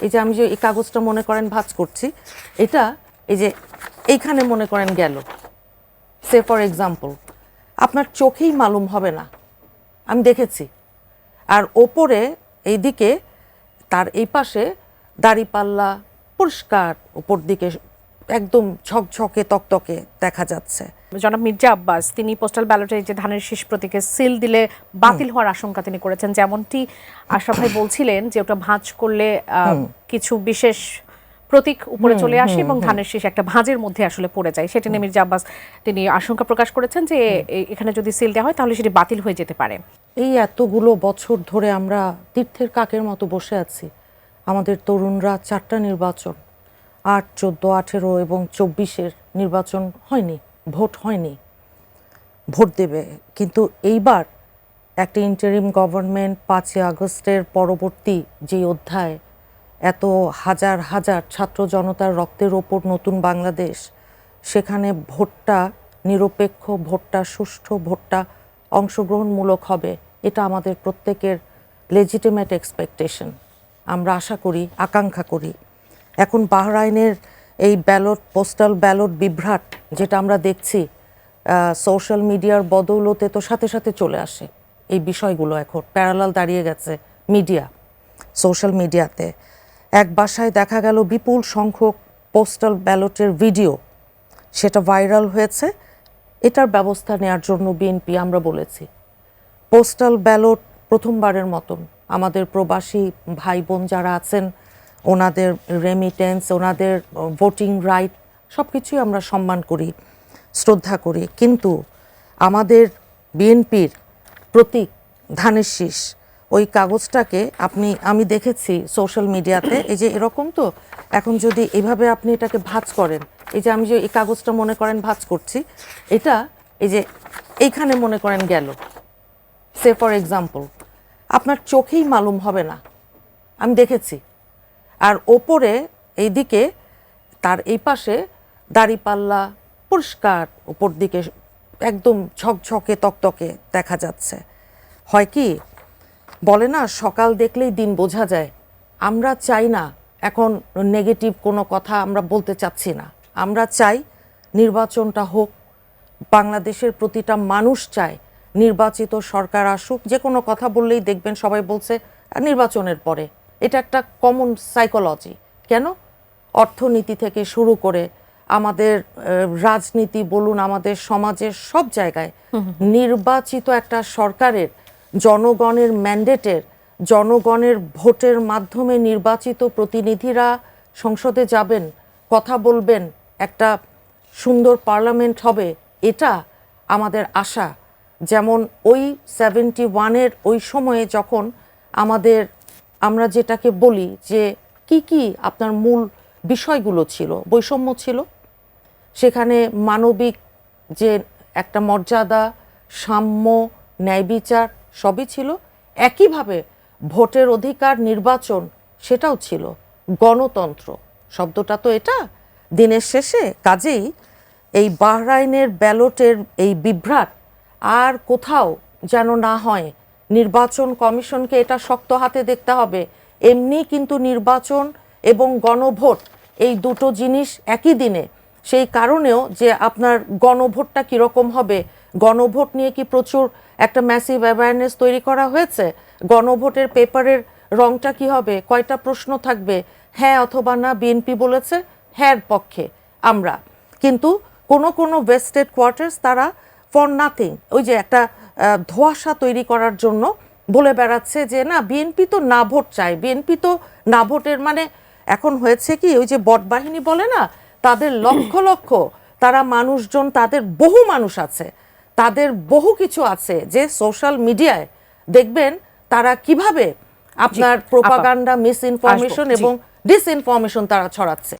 এই যে আমি যে এই কাগজটা মনে করেন ভাঁজ করছি, এটা এই যে এইখানে মনে করেন গেল, সে ফর এক্সাম্পল, আপনার চোখেই মালুম হবে না, আমি দেখেছি। আর ওপরে এইদিকে তার এই পাশে দাড়িপাল্লা পরিষ্কার, উপর দিকে একদম ঝকঝকে তকতকে দেখা যাচ্ছে। জনাব মির্জা আব্বাস তিনি পোস্টাল ব্যালটে যে ধানের শীষ প্রতীকে সিল দিলে বাতিল হওয়ার আশঙ্কা তিনি করেছেন, যেমনটি আশরাফ ভাই বলছিলেন যে ওটা ভাঁজ করলে কিছু বিশেষ প্রতীক উপরে চলে আসে এবং ধানের শীষ একটা ভাঁজের মধ্যে আসলে পড়ে যায়। সেটা নিয়ে মির্জা আব্বাস তিনি আশঙ্কা প্রকাশ করেছেন যে এখানে যদি সিল দেওয়া হয় তাহলে সেটি বাতিল হয়ে যেতে পারে। এই এতগুলো বছর ধরে আমরা তীর্থের কাকের মতো বসে আছি। আমাদের তরুণরা 4টা নির্বাচন, 8, 14, 18 এবং 24-এর নির্বাচন হয়নি, ভোট হয়নি, ভোট দেবে। কিন্তু এইবার একটা ইন্টারিম গভর্নমেন্ট 5 আগস্টের পরবর্তী যে অধ্যায়, এত হাজার হাজার ছাত্র জনতার রক্তের ওপর নতুন বাংলাদেশ, সেখানে ভোটটা নিরপেক্ষ, ভোটটা সুষ্ঠু, ভোটটা অংশগ্রহণমূলক হবে, এটা আমাদের প্রত্যেকের লেজিটিমেট এক্সপেকটেশন। আমরা আশা করি, আকাঙ্ক্ষা করি। এখন বাহরাইনের এই ব্যালট, পোস্টাল ব্যালট বিভ্রাট যেটা আমরা দেখছি, সোশ্যাল মিডিয়ার বদৌলতে তো সাথে সাথে চলে আসে এই বিষয়গুলো, এখন প্যারালাল দাঁড়িয়ে গেছে মিডিয়া, সোশ্যাল মিডিয়াতে। এক বাসায় দেখা গেল বিপুল সংখ্যক পোস্টাল ব্যালটের ভিডিও, সেটা ভাইরাল হয়েছে। এটার ব্যবস্থা নেওয়ার জন্য বিএনপি আমরা বলেছি। পোস্টাল ব্যালট প্রথমবারের মতন আমাদের প্রবাসী ভাই বোন যারা আছেন, ওনাদের রেমিটেন্স, ওনাদের ভোটিং রাইট সব কিছুই আমরা সম্মান করি, শ্রদ্ধা করি। কিন্তু আমাদের বিএনপির প্রতীক ধানের শীষ, ওই কাগজটাকে আমি দেখেছি সোশ্যাল মিডিয়াতে, এই যে এরকম, তো এখন যদি এভাবে আপনি এটাকে ভাঁজ করেন, এই যে আমি যে এই কাগজটা মনে করেন ভাঁজ করছি, এটা এই যে এইখানে মনে করেন গেল, সে ফর এক্সাম্পল, আপনার চোখেই মালুম হবে না, আমি দেখেছি। আর ওপরে এইদিকে তার এই পাশে দাড়িপাল্লা পরিষ্কার, উপর দিকে একদম ঝকঝকে তকতকে দেখা যাচ্ছে। হয় কি বলে না, সকাল দেখলেই দিন বোঝা যায়। আমরা চাই না এখন নেগেটিভ কোনো কথা আমরা বলতে চাচ্ছি না। আমরা চাই নির্বাচনটা হোক, বাংলাদেশের প্রতিটা মানুষ চায় নির্বাচিত সরকার আসুক। যে কোনো কথা বললেই দেখবেন সবাই বলছে নির্বাচনের পরে। এটা একটা কমন সাইকোলজি। কেন? অর্থনীতি থেকে শুরু করে আমাদের রাজনীতি বলুন, আমাদের সমাজের সব জায়গায় নির্বাচিত একটা সরকারের, জনগণের ম্যান্ডেটের, জনগণের ভোটের মাধ্যমে নির্বাচিত প্রতিনিধিরা সংসদে যাবেন, কথা বলবেন, একটা সুন্দর পার্লামেন্ট হবে, এটা আমাদের আশা। যেমন ওই 71-এর ওই সময়ে যখন আমরা যেটাকে বলি যে কি আপনার মূল বিষয়গুলো ছিল, বৈষম্য ছিল, সেখানে মানবিক যে একটা মর্যাদা, সাম্য, ন্যায় বিচার সবই ছিল। একইভাবে ভোটের অধিকার, নির্বাচন সেটাও ছিল। গণতন্ত্র শব্দটা তো এটা দিনের শেষে। কাজেই এই বাহরাইনের ব্যালটের এই বিভ্রাট আর কোথাও যেন না হয়। নির্বাচন কমিশনকে এটা শক্ত হাতে দেখতে হবে। এমনি কিন্তু নির্বাচন এবং গণভোট এই দুটো জিনিস একই দিনে। সেই কারণেও যে আপনার গণভোটটা কীরকম হবে, গণভোট নিয়ে কি প্রচুর একটা ম্যাসিভ অ্যাওয়ারনেস তৈরি করা হয়েছে? গণভোটের পেপারের রংটা কি হবে, কয়টা প্রশ্ন থাকবে, হ্যাঁ অথবা না? বিএনপি বলেছে হ্যাঁর পক্ষে আমরা। কিন্তু কোনো ভেস্টেড কোয়ার্টার্স তারা ফর নাথিং, ওই যে একটা ধোঁয়াশা তৈরি করার জন্য বলে বেড়াচ্ছে যে না, বিএনপি তো না ভোট চায়, বিএনপি তো না ভোটের মানে। এখন হয়েছে কি, ওই যে বট বাহিনী বলে না, তাদের লক্ষ লক্ষ, তারা মানুষজন, তাদের বহু মানুষ আছে, তাদের বহু কিছু আছে যে সোশ্যাল মিডিয়ায় দেখবেন তারা কিভাবে আপনার প্রোপাগান্ডা, মিস ইনফরমেশন এবং ডিসইনফরমেশন তারা ছড়াচ্ছে।